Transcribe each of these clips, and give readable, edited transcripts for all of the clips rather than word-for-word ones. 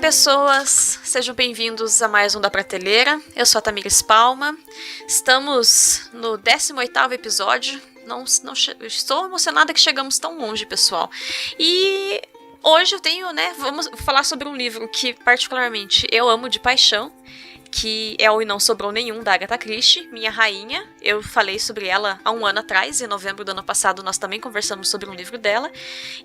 pessoas, sejam bem-vindos a mais um da Prateleira. Eu sou a Tamires Palma. Estamos no 18º episódio. Estou emocionada que chegamos tão longe, pessoal. E hoje eu tenho, vamos falar sobre um livro que particularmente eu amo de paixão, que é o E Não Sobrou Nenhum, da Agatha Christie, minha rainha. Eu falei sobre ela há um ano atrás, em novembro do ano passado nós também conversamos sobre um livro dela.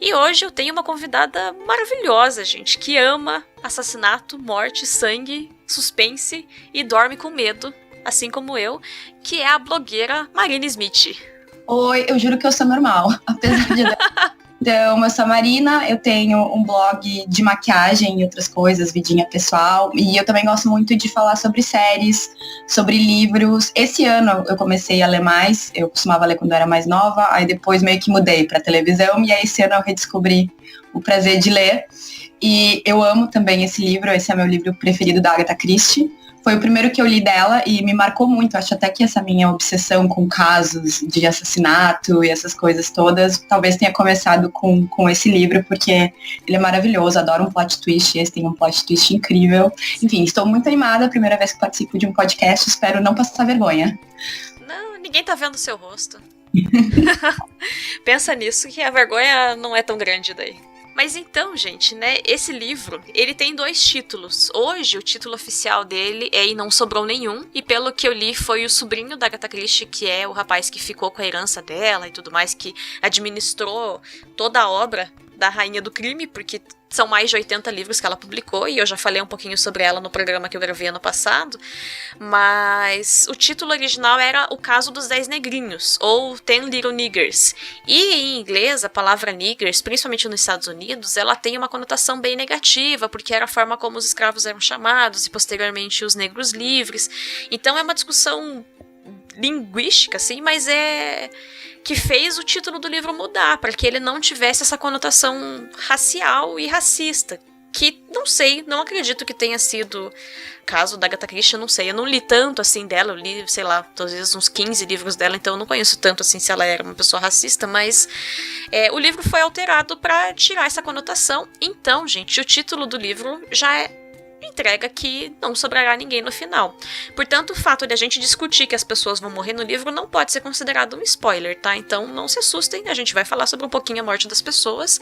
E hoje eu tenho uma convidada maravilhosa, gente, que ama assassinato, morte, sangue, suspense e dorme com medo, assim como eu, que é a blogueira Marina Smith. Oi, eu juro que eu sou normal, apesar de... Então, eu sou a Marina, eu tenho um blog de maquiagem e outras coisas, vidinha pessoal, e eu também gosto muito de falar sobre séries, sobre livros. Esse ano eu comecei a ler mais, eu costumava ler quando eu era mais nova, aí depois meio que mudei pra televisão, e aí esse ano eu redescobri o prazer de ler. E eu amo também esse livro, esse é meu livro preferido da Agatha Christie. Foi o primeiro que eu li dela e me marcou muito. Acho até que essa minha obsessão com casos de assassinato e essas coisas todas, talvez tenha começado com esse livro, porque ele é maravilhoso, adoro um plot twist, esse tem um plot twist incrível. Enfim, estou muito animada, primeira vez que participo de um podcast, espero não passar vergonha. Não, ninguém tá vendo o seu rosto. Pensa nisso, que a vergonha não é tão grande daí. Mas então, gente, esse livro, ele tem 2 títulos. Hoje, o título oficial dele é E Não Sobrou Nenhum, e pelo que eu li, foi o sobrinho da Agatha Christie, que é o rapaz que ficou com a herança dela e tudo mais, que administrou toda a obra da Rainha do Crime, porque são mais de 80 livros que ela publicou, e eu já falei um pouquinho sobre ela no programa que eu gravei ano passado, mas o título original era O Caso dos 10 Negrinhos, ou 10 Little Niggers, e em inglês a palavra niggers, principalmente nos Estados Unidos, ela tem uma conotação bem negativa, porque era a forma como os escravos eram chamados, e posteriormente os negros livres, então é uma discussão linguística, assim, mas que fez o título do livro mudar, para que ele não tivesse essa conotação racial e racista, que não acredito que tenha sido caso da Agatha Christie, eu não sei, eu não li tanto assim dela, eu li, sei lá, talvez uns 15 livros dela, então eu não conheço tanto assim se ela era uma pessoa racista, mas o livro foi alterado para tirar essa conotação. Então, gente, o título do livro já entrega que não sobrará ninguém no final. Portanto, o fato de a gente discutir que as pessoas vão morrer no livro não pode ser considerado um spoiler, tá? Então não se assustem, a gente vai falar sobre um pouquinho a morte das pessoas,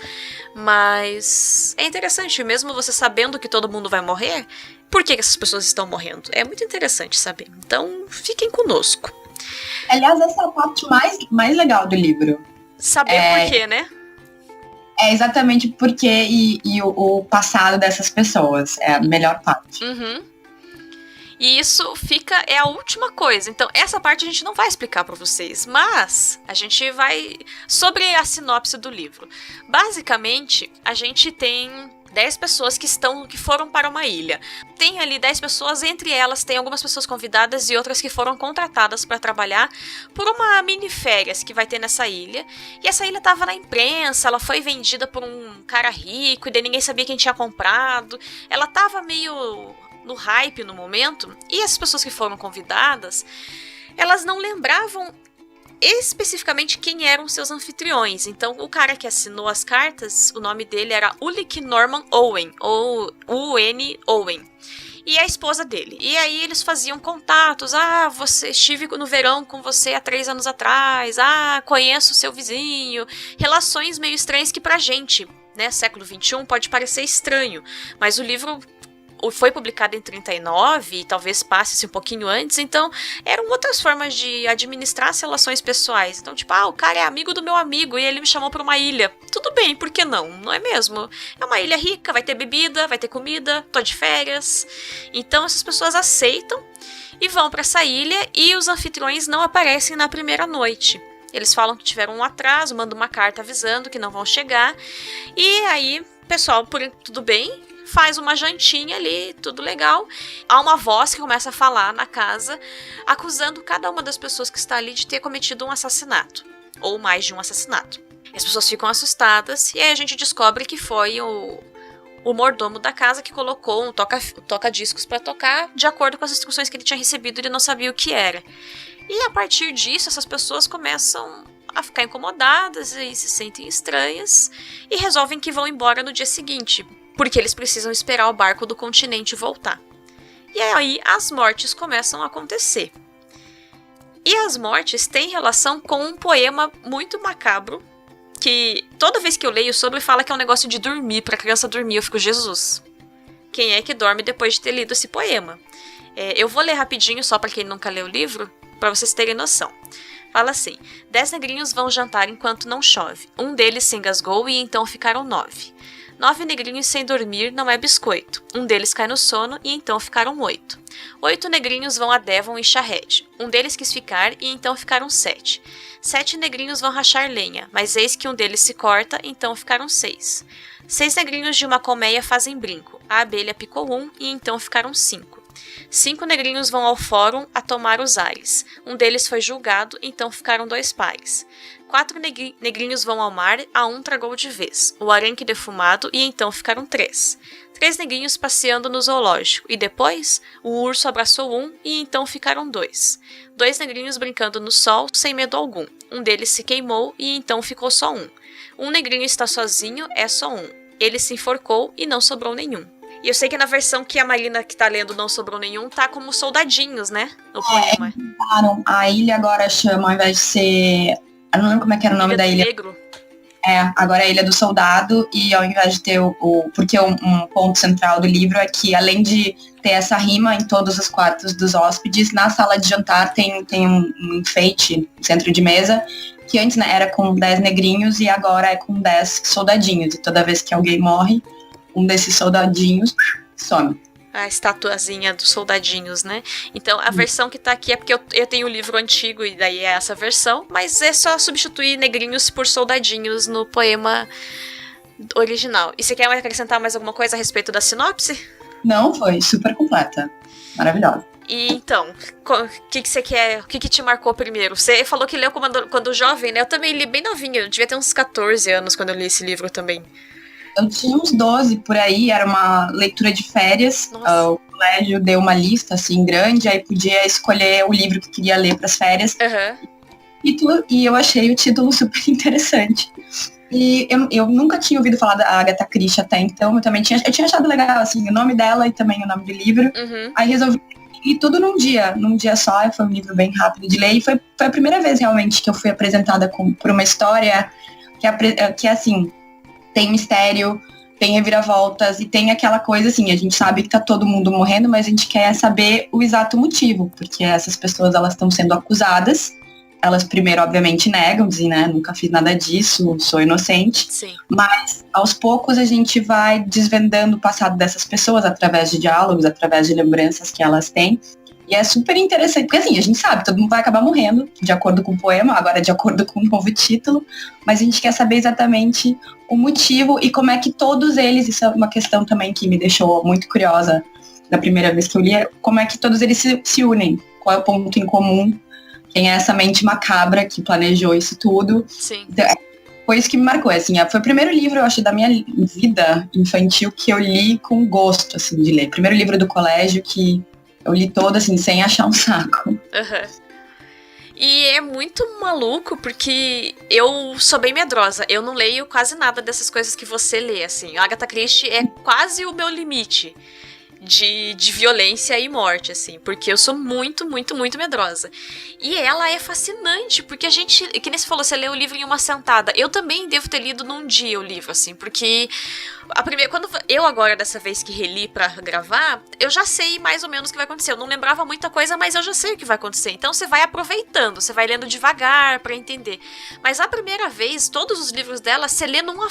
mas é interessante, mesmo você sabendo que todo mundo vai morrer, por que essas pessoas estão morrendo? É muito interessante saber. Então, fiquem conosco. Aliás, essa é a parte mais legal do livro. Saber por quê, né? É exatamente porque e o passado dessas pessoas. É a melhor parte. Uhum. E isso é a última coisa. Então, essa parte a gente não vai explicar para vocês, mas a gente vai... Sobre a sinopse do livro. Basicamente, a gente tem 10 pessoas que foram para uma ilha. Tem ali 10 pessoas, entre elas tem algumas pessoas convidadas e outras que foram contratadas para trabalhar por uma mini férias que vai ter nessa ilha. E essa ilha estava na imprensa, ela foi vendida por um cara rico e daí ninguém sabia quem tinha comprado. Ela estava meio no hype no momento, e as pessoas que foram convidadas, elas não lembravam especificamente quem eram seus anfitriões. Então, o cara que assinou as cartas, o nome dele era Ulrich Norman Owen, ou U.N. Owen, e a esposa dele. E aí eles faziam contatos. Estive no verão com você há 3 anos atrás. Conheço o seu vizinho. Relações meio estranhas que pra gente, século XXI, pode parecer estranho. Mas o livro foi publicado em 39 e talvez passe-se um pouquinho antes, então eram outras formas de administrar as relações pessoais. Então, tipo, o cara é amigo do meu amigo e ele me chamou para uma ilha. Tudo bem, por que não? Não é mesmo? É uma ilha rica, vai ter bebida, vai ter comida, tô de férias. Então essas pessoas aceitam e vão para essa ilha, e os anfitriões não aparecem na primeira noite. Eles falam que tiveram um atraso, mandam uma carta avisando que não vão chegar, e aí, pessoal, tudo bem, faz uma jantinha ali, tudo legal. Há uma voz que começa a falar na casa, acusando cada uma das pessoas que está ali de ter cometido um assassinato, ou mais de um assassinato. As pessoas ficam assustadas, e aí a gente descobre que foi o mordomo da casa que colocou um toca-discos para tocar, de acordo com as instruções que ele tinha recebido, ele não sabia o que era. E a partir disso, essas pessoas começam a ficar incomodadas e se sentem estranhas, e resolvem que vão embora no dia seguinte. porque eles precisam esperar o barco do continente voltar. E aí as mortes começam a acontecer. E as mortes têm relação com um poema muito macabro, que toda vez que eu leio sobre, fala que é um negócio de dormir, pra criança dormir. Eu fico, Jesus, quem é que dorme depois de ter lido esse poema? Eu vou ler rapidinho, só pra quem nunca leu o livro, pra vocês terem noção. Fala assim: 10 negrinhos vão jantar enquanto não chove. Um deles se engasgou e então ficaram 9. 9 negrinhos sem dormir não é biscoito. Um deles cai no sono e então ficaram 8. 8 negrinhos vão a Devon e charrete. Um deles quis ficar e então ficaram 7. 7 negrinhos vão rachar lenha, mas eis que um deles se corta, então ficaram 6. 6 negrinhos de uma colmeia fazem brinco. A abelha picou um e então ficaram 5. 5 negrinhos vão ao fórum a tomar os ares. Um deles foi julgado, então ficaram 2 pares. 4 negrinhos vão ao mar, a um tragou de vez. O arenque defumado, e então ficaram 3. 3 negrinhos passeando no zoológico, e depois o urso abraçou um, e então ficaram 2. 2 negrinhos brincando no sol, sem medo algum. Um deles se queimou, e então ficou só um. Um negrinho está sozinho, é só um. Ele se enforcou, e não sobrou nenhum. E eu sei que na versão que a Marina que tá lendo não sobrou nenhum, tá como soldadinhos, né? No poema. A ilha agora chama, ao invés de ser... Eu não lembro como é que era o nome da ilha. Negro. Agora é a Ilha do Soldado, e ao invés de ter porque um ponto central do livro é que, além de ter essa rima em todos os quartos dos hóspedes, na sala de jantar tem um enfeite, centro de mesa, que antes, né, era com 10 negrinhos e agora é com 10 soldadinhos. E toda vez que alguém morre, um desses soldadinhos some. A estatuazinha dos soldadinhos, né? Então, a versão que tá aqui é porque eu tenho o livro antigo e daí é essa versão, mas é só substituir negrinhos por soldadinhos no poema original. E você quer acrescentar mais alguma coisa a respeito da sinopse? Não, foi super completa. Maravilhosa. E então, o que você quer? O que te marcou primeiro? Você falou que leu quando jovem, né? Eu também li bem novinha, eu devia ter uns 14 anos quando eu li esse livro também. Eu tinha uns 12 por aí, era uma leitura de férias. O colégio deu uma lista assim grande, aí podia escolher o livro que queria ler para as férias. E eu achei o título super interessante. E eu nunca tinha ouvido falar da Agatha Christie até então, eu tinha achado legal assim, o nome dela e também o nome do livro. Aí resolvi ler tudo num dia só, foi um livro bem rápido de ler, e foi a primeira vez realmente que eu fui apresentada por uma história que assim, tem mistério, tem reviravoltas e tem aquela coisa assim, a gente sabe que tá todo mundo morrendo, mas a gente quer saber o exato motivo, porque essas pessoas, elas estão sendo acusadas, elas primeiro obviamente negam, dizem, né, nunca fiz nada disso, sou inocente. Sim. Mas aos poucos a gente vai desvendando o passado dessas pessoas através de diálogos, através de lembranças que elas têm. E é super interessante, porque assim, a gente sabe, todo mundo vai acabar morrendo, de acordo com o poema, agora de acordo com o novo título, mas a gente quer saber exatamente o motivo e como é que todos eles, isso é uma questão também que me deixou muito curiosa da primeira vez que eu li, como é que todos eles se unem, qual é o ponto em comum, quem é essa mente macabra que planejou isso tudo. Sim. Então, foi isso que me marcou, assim, foi o primeiro livro, eu acho, da minha vida infantil que eu li com gosto, assim, de ler. Primeiro livro do colégio que eu li todo, assim, sem achar um saco. E é muito maluco, porque eu sou bem medrosa. Eu não leio quase nada dessas coisas que você lê, assim. A Agatha Christie é quase o meu limite de violência e morte, assim. Porque eu sou muito, muito, muito medrosa. E ela é fascinante, porque a gente... Que nem você falou, você lê o livro em uma sentada. Eu também devo ter lido num dia o livro, assim. Porque... quando eu agora, dessa vez que reli pra gravar, eu já sei mais ou menos o que vai acontecer. Eu não lembrava muita coisa, mas eu já sei o que vai acontecer. Então você vai aproveitando, você vai lendo devagar pra entender. Mas a primeira vez, todos os livros dela, você lê numa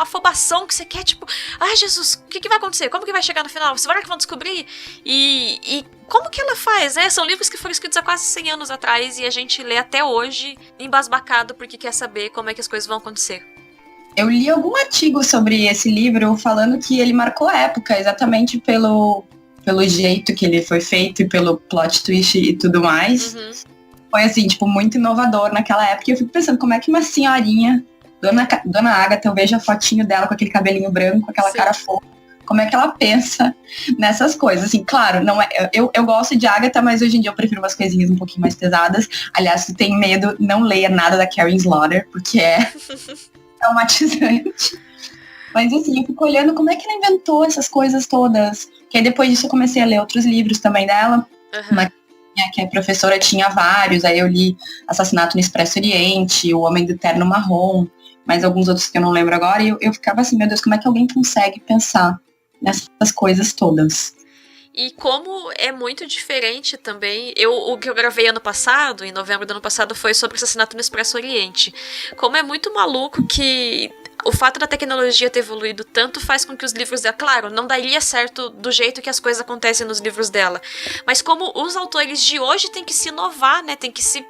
afobação que você quer, tipo... Ai, Jesus, o que vai acontecer? Como que vai chegar no final? Será que vão descobrir? E como que ela faz, né? São livros que foram escritos há quase 100 anos atrás e a gente lê até hoje embasbacado porque quer saber como é que as coisas vão acontecer. Eu li algum artigo sobre esse livro falando que ele marcou a época, exatamente pelo jeito que ele foi feito e pelo plot twist e tudo mais. Foi assim, tipo, muito inovador naquela época. E eu fico pensando, como é que uma senhorinha, Dona Agatha, eu vejo a fotinho dela com aquele cabelinho branco, aquela cara fofa, como é que ela pensa nessas coisas. Assim, claro, não é, eu gosto de Agatha, mas hoje em dia eu prefiro umas coisinhas um pouquinho mais pesadas. Aliás, se tem medo, não leia nada da Karen Slaughter, porque é traumatizante. Mas assim, eu fico olhando como é que ela inventou essas coisas todas. Que aí depois disso eu comecei a ler outros livros também dela. Uma que é professora tinha vários, aí eu li Assassinato no Expresso Oriente, O Homem do Terno Marrom, mais alguns outros que eu não lembro agora, e eu ficava assim, meu Deus, como é que alguém consegue pensar nessas coisas todas? E como é muito diferente também, o que eu gravei ano passado, em novembro do ano passado, foi sobre Assassinato no Expresso Oriente. Como é muito maluco que o fato da tecnologia ter evoluído tanto faz com que os livros dela, claro, não daria certo do jeito que as coisas acontecem nos livros dela, mas como os autores de hoje têm que se inovar, né, tem que se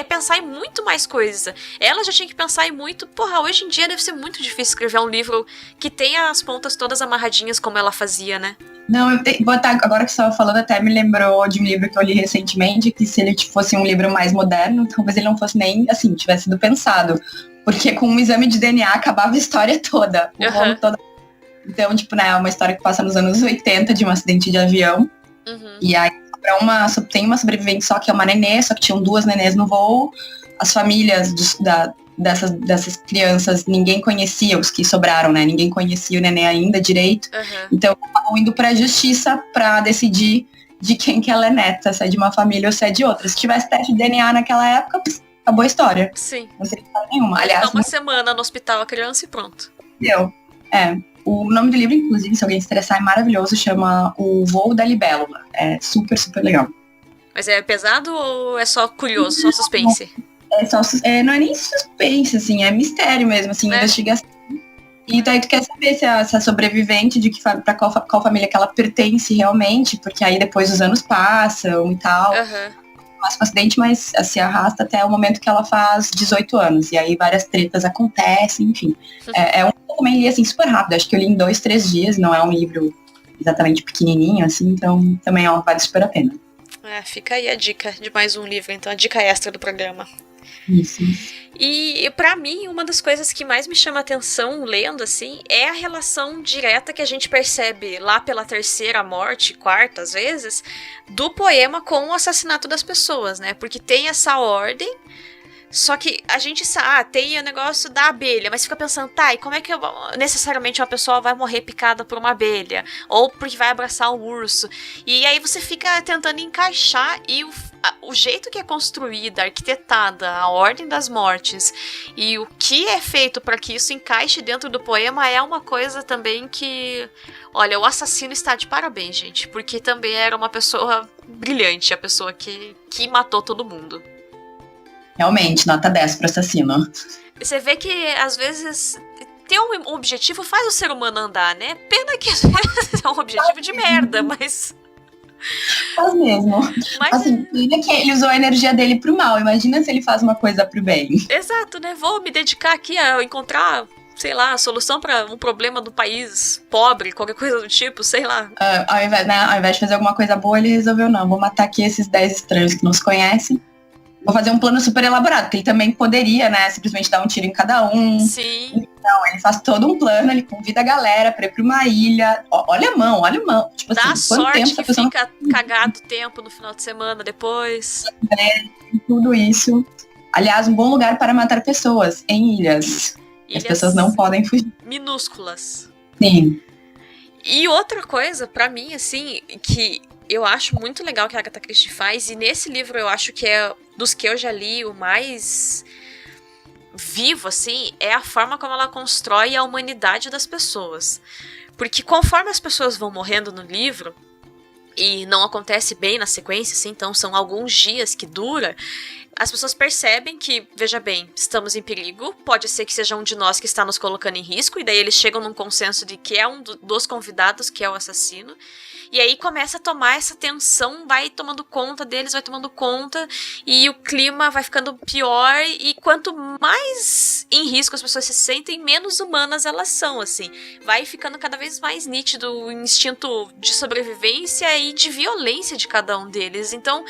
pensar em muito mais coisa. Ela já tinha que pensar em muito. Porra, hoje em dia deve ser muito difícil escrever um livro que tenha as pontas todas amarradinhas como ela fazia, né? Não, agora que você estava falando, até me lembrou de um livro que eu li recentemente, que se ele fosse um livro mais moderno, talvez ele não fosse nem, assim, tivesse sido pensado. Porque com um exame de DNA acabava a história toda, o rolo todo. Então, né, é uma história que passa nos anos 80 de um acidente de avião. E aí tem uma sobrevivente só, que é uma nenê, só que tinham 2 nenês no voo. As famílias dessas crianças, ninguém conhecia, os que sobraram, né? Ninguém conhecia o nenê ainda direito. Então, estavam indo pra justiça pra decidir de quem que ela é neta, se é de uma família ou se é de outra. Se tivesse teste de DNA naquela época, acabou a história. Sim. Não seria nenhuma. Aliás, uma semana no hospital a criança e pronto. Deu. O nome do livro, inclusive, se alguém se interessar, é maravilhoso, chama O Voo da Libélula. É super, super legal. Mas é pesado ou é só curioso, só suspense? Não é nem suspense, assim, é mistério mesmo, assim, investigação. E daí tu quer saber se a sobrevivente, pra qual família que ela pertence realmente, porque aí depois os anos passam e tal. Passa um acidente, mas se arrasta até o momento que ela faz 18 anos. E aí várias tretas acontecem, enfim. Eu também li assim super rápido, acho que eu li em 2, 3 dias, não é um livro exatamente pequenininho, assim, então também vale super a pena. Fica aí a dica de mais um livro, então, a dica extra do programa. Isso. E pra mim, uma das coisas que mais me chama a atenção lendo, assim, é a relação direta que a gente percebe lá pela 3ª morte, 4ª às vezes, do poema com o assassinato das pessoas, né? Porque tem essa ordem, só que a gente sabe, tem o negócio da abelha, mas fica pensando, tá, e como é que necessariamente uma pessoa vai morrer picada por uma abelha? Ou porque vai abraçar um urso? E aí você fica tentando encaixar, e o jeito que é construída, arquitetada, a ordem das mortes, e o que é feito para que isso encaixe dentro do poema é uma coisa também que... Olha, o assassino está de parabéns, gente, porque também era uma pessoa brilhante, a pessoa que matou todo mundo. Realmente, nota 10 pro assassino. Você vê que, às vezes, ter um objetivo faz o ser humano andar, né? Pena que, às vezes, é um objetivo de merda, mas... Faz mesmo. Mas assim, pena que ele usou a energia dele pro mal. Imagina se ele faz uma coisa pro bem. Exato, né? Vou me dedicar aqui a encontrar, sei lá, a solução para um problema do país pobre, qualquer coisa do tipo, sei lá. Ao invés de fazer alguma coisa boa, ele resolveu, não, vou matar aqui esses 10 estranhos que não se conhecem. Vou fazer um plano super elaborado, porque ele também poderia, né, simplesmente dar um tiro em cada um. Sim. Então, ele faz todo um plano, ele convida a galera pra ir pra uma ilha. Olha a mão. Tipo dá assim, sorte tempo que fica cagado tempo no final de semana depois. Tudo isso. Aliás, um bom lugar para matar pessoas, em ilhas. As pessoas não podem fugir. Minúsculas. Sim. E outra coisa, pra mim, assim, que eu acho muito legal que a Agatha Christie faz, e nesse livro eu acho que é dos que eu já li o mais vivo, assim, é a forma como ela constrói a humanidade das pessoas. Porque conforme as pessoas vão morrendo no livro, e não acontece bem na sequência, assim, então são alguns dias que dura, as pessoas percebem que, veja bem, estamos em perigo, pode ser que seja um de nós que está nos colocando em risco, e daí eles chegam num consenso de que é um dos convidados que é o assassino. E aí começa a tomar essa tensão, vai tomando conta deles, vai tomando conta, e o clima vai ficando pior, e quanto mais em risco as pessoas se sentem, menos humanas elas são, assim. Vai ficando cada vez mais nítido o instinto de sobrevivência e de violência de cada um deles. Então,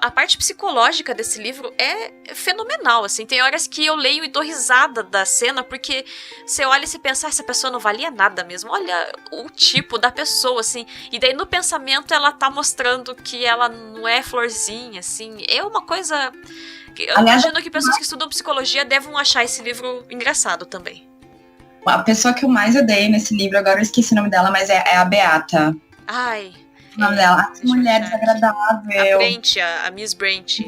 a parte psicológica desse livro é fenomenal, assim. Tem horas que eu leio e dou risada da cena, porque você olha e se pensa, essa pessoa não valia nada mesmo. Olha o tipo da pessoa, assim. E daí no pensamento ela tá mostrando que ela não é florzinha, assim. É uma coisa... Eu imagino que pessoas que estudam psicologia devem achar esse livro engraçado também. A pessoa que eu mais odeio nesse livro, agora eu esqueci o nome dela, mas é a Beata. Ai. O nome dela, que mulher A desagradável. Brent, a Miss Brent.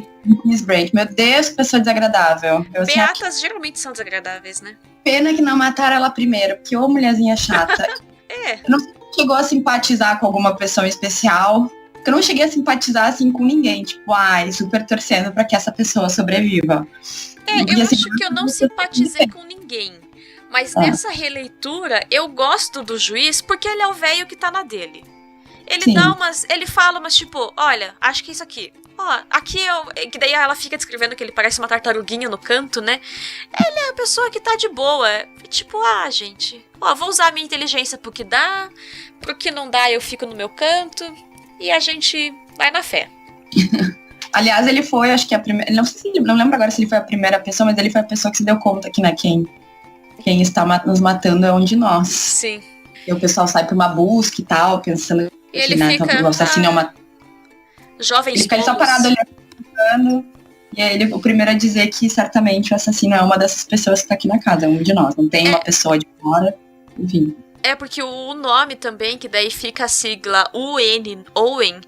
Miss Brent, meu Deus, que pessoa desagradável. Beatas geralmente são desagradáveis, né? Pena que não mataram ela primeiro, porque ô mulherzinha chata. É. Eu não chegou a simpatizar com alguma pessoa especial. Eu não cheguei a simpatizar assim com ninguém. Tipo, ai, super torcendo pra que essa pessoa sobreviva. Eu acho que eu não simpatizei com ninguém. Mas nessa releitura, eu gosto do juiz porque ele é o velho que tá na dele. Ele dá umas. Ele fala umas tipo, olha, acho que é isso aqui. Ó, aqui eu. Que daí ela fica descrevendo que ele parece uma tartaruguinha no canto, né? Ele é a pessoa que tá de boa. Tipo, gente. Ó, vou usar a minha inteligência pro que dá. Pro que não dá, eu fico no meu canto. E a gente vai na fé. Aliás, ele foi, acho que a primeira. Não lembro agora se ele foi a primeira pessoa, mas ele foi a pessoa que se deu conta que, né, quem está nos matando é um de nós. Sim. E o pessoal sai pra uma busca e tal, pensando e ele que, né, fica, o assassino é uma. Jovem ele fica só parado olhando. E aí ele o primeiro a dizer que certamente o assassino é uma dessas pessoas que tá aqui na casa, é um de nós. Não tem uma pessoa de fora, enfim. É porque o nome também, que daí fica a sigla UN, Owen,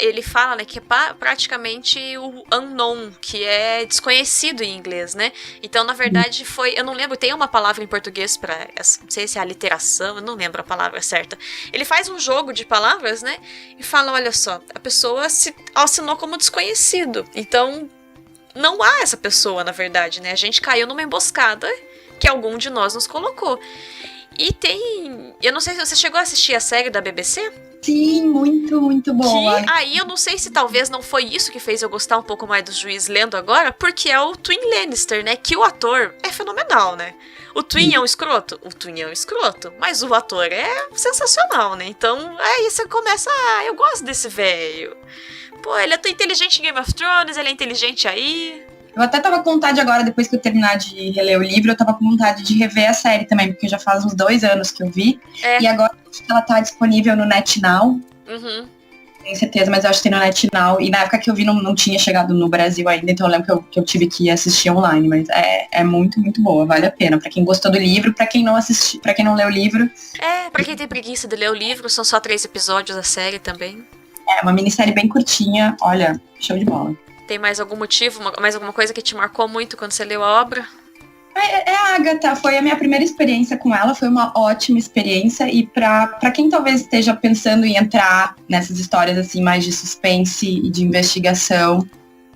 ele fala, né, que é praticamente o unknown, que é desconhecido em inglês, né? Então, na verdade, eu não lembro, tem uma palavra em português pra, não sei se é aliteração, eu não lembro a palavra certa. Ele faz um jogo de palavras, né, e fala, olha só, a pessoa se assinou como desconhecido, então não há essa pessoa, na verdade, né? A gente caiu numa emboscada que algum de nós nos colocou. E tem... Eu não sei se você chegou a assistir a série da BBC? Sim, muito, muito boa. Que aí eu não sei se talvez não foi isso que fez eu gostar um pouco mais do juiz lendo agora, porque é o Twin Lannister, né? Que o ator é fenomenal, né? O Twin é um escroto? O Twin é um escroto. Mas o ator é sensacional, né? Então aí você começa... eu gosto desse velho. Pô, ele é tão inteligente em Game of Thrones, ele é inteligente aí... Eu até tava com vontade agora, depois que eu terminar de reler o livro, eu tava com vontade de rever a série também, porque já faz uns 2 anos que eu vi. E agora ela tá disponível no NetNow. Uhum. Tenho certeza, mas eu acho que tem no NetNow. E na época que eu vi não tinha chegado no Brasil ainda, então eu lembro que eu tive que assistir online. Mas é muito, muito boa, vale a pena. Pra quem gostou do livro, pra quem não assistiu, pra quem não leu o livro. Pra quem tem preguiça de ler o livro, são só 3 episódios da série também. É uma minissérie bem curtinha, olha, show de bola. Tem mais algum motivo, mais alguma coisa que te marcou muito quando você leu a obra? É a Agatha, foi a minha primeira experiência com ela, foi uma ótima experiência. E pra quem talvez esteja pensando em entrar nessas histórias assim mais de suspense e de investigação,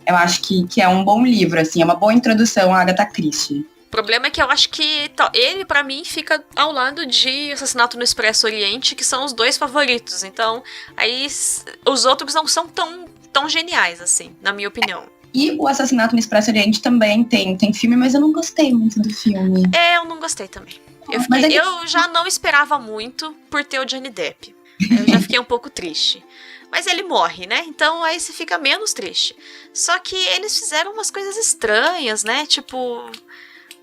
eu acho que é um bom livro, assim, é uma boa introdução à Agatha Christie. O problema é que eu acho que ele, pra mim, fica ao lado de Assassinato no Expresso Oriente, que são os 2 favoritos. Então, aí os outros não são tão geniais, assim, na minha opinião. E o Assassinato no Expresso Oriente também tem filme, mas eu não gostei muito do filme. Eu não gostei também. Eu já não esperava muito por ter o Johnny Depp. Eu já fiquei um pouco triste. Mas ele morre, né? Então aí você fica menos triste. Só que eles fizeram umas coisas estranhas, né? Tipo,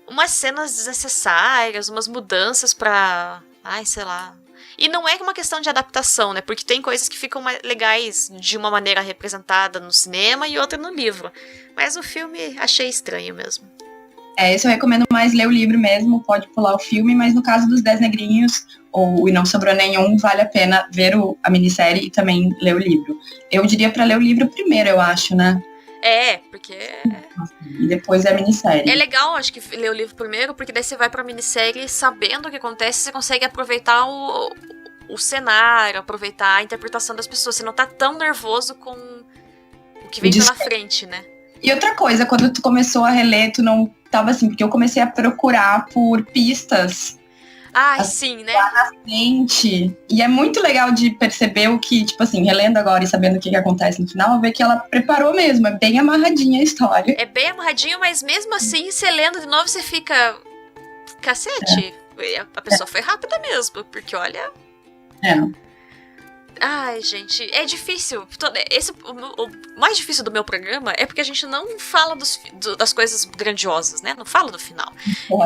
umas cenas desnecessárias, umas mudanças pra... sei lá... E não é uma questão de adaptação, né? Porque tem coisas que ficam legais de uma maneira representada no cinema e outra no livro. Mas o filme achei estranho mesmo. Isso eu recomendo mais ler o livro mesmo, pode pular o filme, mas no caso dos 10 Negrinhos, ou E Não Sobrou Nenhum, vale a pena ver a minissérie e também ler o livro. Eu diria pra ler o livro primeiro, eu acho, né? Porque... E depois é a minissérie. É legal, acho que, ler o livro primeiro, porque daí você vai pra minissérie sabendo o que acontece, você consegue aproveitar o cenário, aproveitar a interpretação das pessoas. Você não tá tão nervoso com o que vem pela frente, né? E outra coisa, quando tu começou a reler, tu não tava assim, porque eu comecei a procurar por pistas. Sim, né? Lá na frente. E é muito legal de perceber o que, tipo assim, relendo agora e sabendo o que acontece no final, ver que ela preparou mesmo. É bem amarradinha a história. É bem amarradinho, mas mesmo assim, você lendo de novo, você fica... Cacete, a pessoa foi rápida mesmo, porque olha... Ai, gente, é difícil. O mais difícil do meu programa é porque a gente não fala das coisas grandiosas, né? Não fala do final.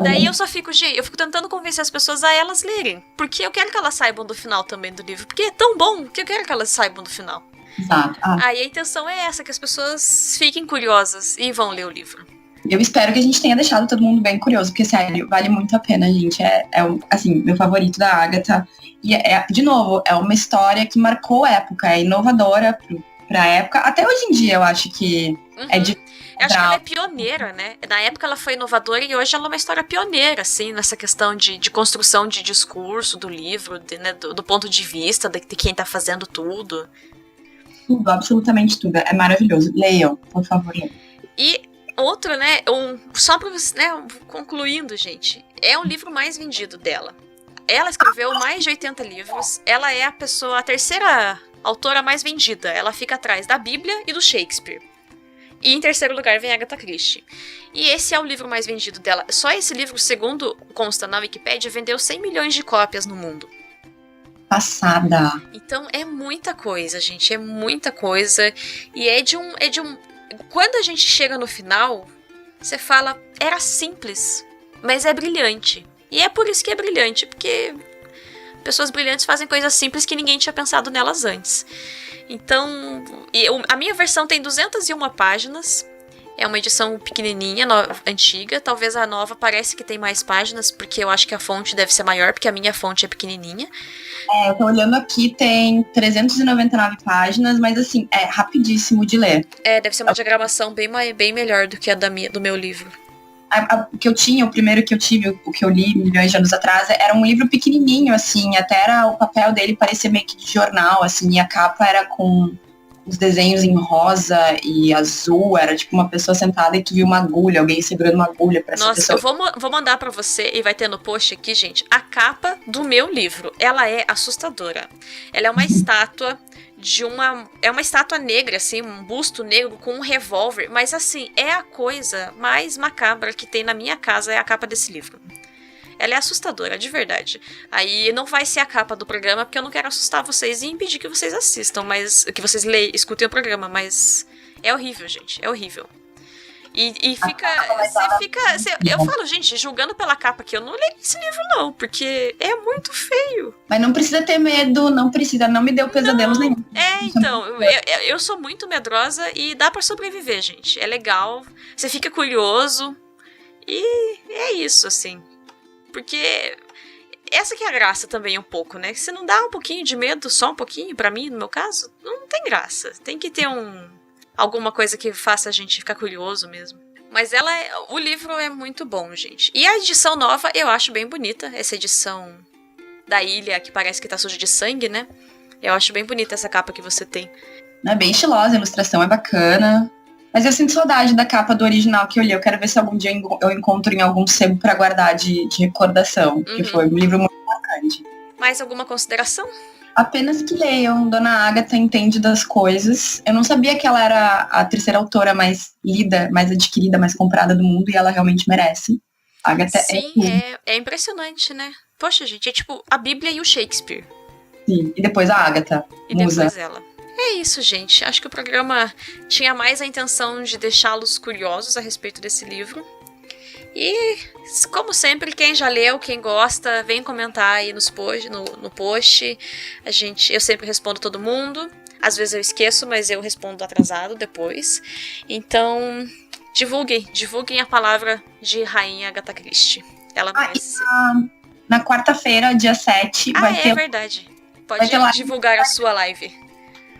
Daí eu só fico, eu fico tentando convencer as pessoas a elas lerem. Porque eu quero que elas saibam do final também do livro. Porque é tão bom que eu quero que elas saibam do final. Exato. Aí a intenção é essa, que as pessoas fiquem curiosas e vão ler o livro. Eu espero que a gente tenha deixado todo mundo bem curioso, porque, sério, vale muito a pena, gente. Assim, meu favorito da Agatha. E, de novo, é uma história que marcou época, é inovadora pra época. Até hoje em dia, eu acho que é de... Eu acho que ela é pioneira, né? Na época ela foi inovadora e hoje ela é uma história pioneira, assim, nessa questão de construção de discurso do livro, né, do ponto de vista de quem tá fazendo tudo. Tudo, absolutamente tudo. É maravilhoso. Leiam, por favor. E outro, né, só pra você, né, concluindo, gente, é o livro mais vendido dela. Ela escreveu mais de 80 livros, ela é a terceira autora mais vendida. Ela fica atrás da Bíblia e do Shakespeare. E em terceiro lugar vem Agatha Christie. E esse é o livro mais vendido dela. Só esse livro, segundo consta na Wikipédia, vendeu 100 milhões de cópias no mundo. Passada. Então é muita coisa, gente. É muita coisa. E é de um... Quando a gente chega no final, você fala, era simples, mas é brilhante. E é por isso que é brilhante, porque pessoas brilhantes fazem coisas simples que ninguém tinha pensado nelas antes. Então, a minha versão tem 201 páginas. É uma edição pequenininha, antiga. Talvez a nova parece que tem mais páginas, porque eu acho que a fonte deve ser maior, porque a minha fonte é pequenininha. Eu tô olhando aqui, tem 399 páginas, mas assim, é rapidíssimo de ler. Deve ser uma diagramação bem melhor do que a do meu livro. O que eu tinha, o primeiro que eu tive, o que eu li milhões de anos atrás, era um livro pequenininho, assim, até era o papel dele parecia meio que de jornal, assim, e a capa era com os desenhos em rosa e azul, era tipo uma pessoa sentada e tu viu uma agulha, alguém segurando uma agulha pra essa pessoa. Nossa, eu vou mandar pra você e vai ter no post aqui, gente, a capa do meu livro. Ela é assustadora. Ela é uma estátua é uma estátua negra, assim, um busto negro com um revólver, mas assim, é a coisa mais macabra que tem na minha casa, é a capa desse livro. Ela é assustadora, de verdade. Aí não vai ser a capa do programa, porque eu não quero assustar vocês e impedir que vocês assistam, mas que vocês escutem o programa, mas é horrível, gente, é horrível. E fica. Eu falo, gente, julgando pela capa aqui, eu não leio esse livro, não, porque é muito feio. Mas não precisa ter medo, não me deu pesadelos nenhum. Então, eu sou muito medrosa e dá pra sobreviver, gente. É legal, você fica curioso. E é isso, assim. Porque essa que é a graça também um pouco, né? Se não dá um pouquinho de medo, só um pouquinho, pra mim, no meu caso, não tem graça. Tem que ter alguma coisa que faça a gente ficar curioso mesmo. Mas o livro é muito bom, gente. E a edição nova eu acho bem bonita. Essa edição da ilha, que parece que tá suja de sangue, né? Eu acho bem bonita essa capa que você tem. É bem estilosa, a ilustração é bacana. Mas eu sinto saudade da capa do original que eu li. Eu quero ver se algum dia eu encontro em algum sebo pra guardar de recordação. Que foi um livro muito marcante. Mais alguma consideração? Apenas que leiam. Dona Agatha entende das coisas. Eu não sabia que ela era a terceira autora mais lida, mais adquirida, mais comprada do mundo. E ela realmente merece. A Agatha Sim, é impressionante, né? Poxa, gente, é tipo a Bíblia e o Shakespeare. Sim, e depois a Agatha. E depois ela. É isso, gente. Acho que o programa tinha mais a intenção de deixá-los curiosos a respeito desse livro. E, como sempre, quem já leu, quem gosta, vem comentar aí no post. Eu sempre respondo todo mundo. Às vezes eu esqueço, mas eu respondo atrasado depois. Então, divulguem a palavra de Rainha Agatha Christie. Ela merece. Na quarta-feira, dia 7, vai ter... É verdade. Pode divulgar a sua live.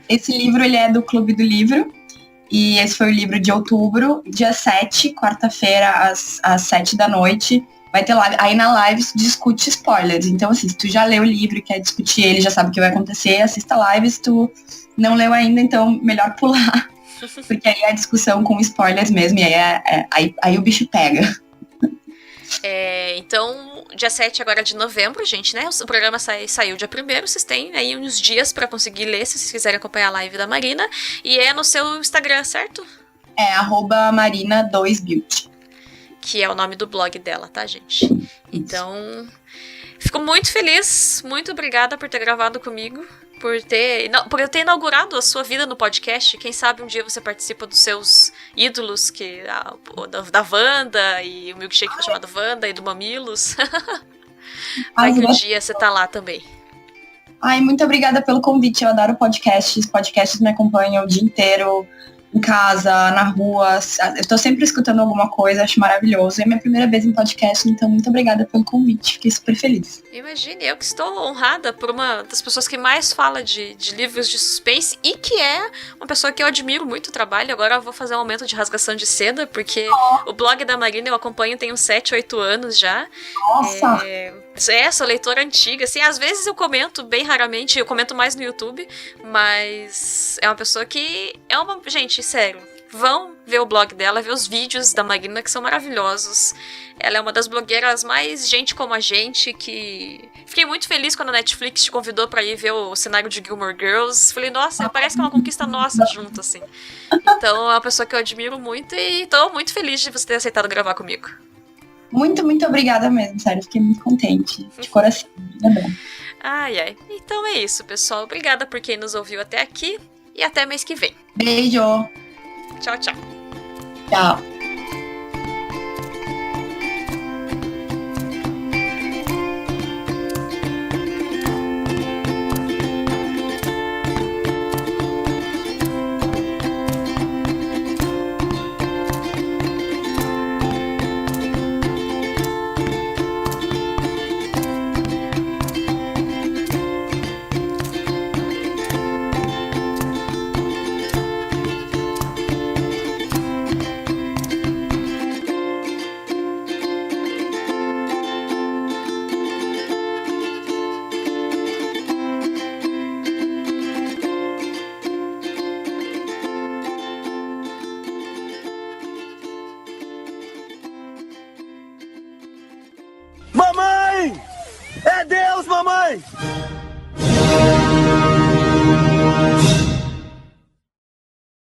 Esse livro, ele é do Clube do Livro. E esse foi o livro de outubro. Dia 7, quarta-feira, às 7 da noite. Vai ter live. Aí na live se discute spoilers. Então, assim, se tu já leu o livro e quer discutir ele, já sabe o que vai acontecer, assista a live. Se tu não leu ainda, então melhor pular. Porque aí é a discussão com spoilers mesmo. E aí o bicho pega. Então, dia 7 agora de novembro, gente, né? O programa saiu dia 1º, vocês têm aí uns dias pra conseguir ler, se vocês quiserem acompanhar a live da Marina. E é no seu Instagram, certo? É, @marina2beauty. Que é o nome do blog dela, tá, gente? Então, fico muito feliz, muito obrigada por ter gravado comigo, por eu ter inaugurado a sua vida no podcast. Quem sabe um dia você participa dos seus ídolos, da Wanda, e o milkshake foi chamado Wanda, e do Mamilos. Vai que um dia você tá lá também. Ai, muito obrigada pelo convite, eu adoro podcasts me acompanham o dia inteiro. em casa, na rua. Eu tô sempre escutando alguma coisa, acho maravilhoso. É minha primeira vez em podcast, então muito obrigada pelo convite. Fiquei super feliz. Imagine, eu que estou honrada por uma das pessoas que mais fala de livros de suspense e que é uma pessoa que eu admiro muito o trabalho. Agora eu vou fazer um momento de rasgação de seda, porque o blog da Marina eu acompanho tem uns 7, 8 anos já. Nossa! Sou leitora antiga, assim, às vezes eu comento, bem raramente, eu comento mais no YouTube, mas é uma pessoa que gente, sério, vão ver o blog dela, ver os vídeos da Marina, que são maravilhosos. Ela é uma das blogueiras mais gente como a gente, que... Fiquei muito feliz quando a Netflix te convidou pra ir ver o cenário de Gilmore Girls. Falei, nossa, parece que é uma conquista nossa junto, assim. Então, é uma pessoa que eu admiro muito e tô muito feliz de você ter aceitado gravar comigo. Muito, muito obrigada mesmo, sério. Fiquei muito contente, de coração. É bom. Ai, ai. Então é isso, pessoal. Obrigada por quem nos ouviu até aqui e até mês que vem. Beijo! Tchau, tchau. Tchau. Mamãe! É Deus, mamãe!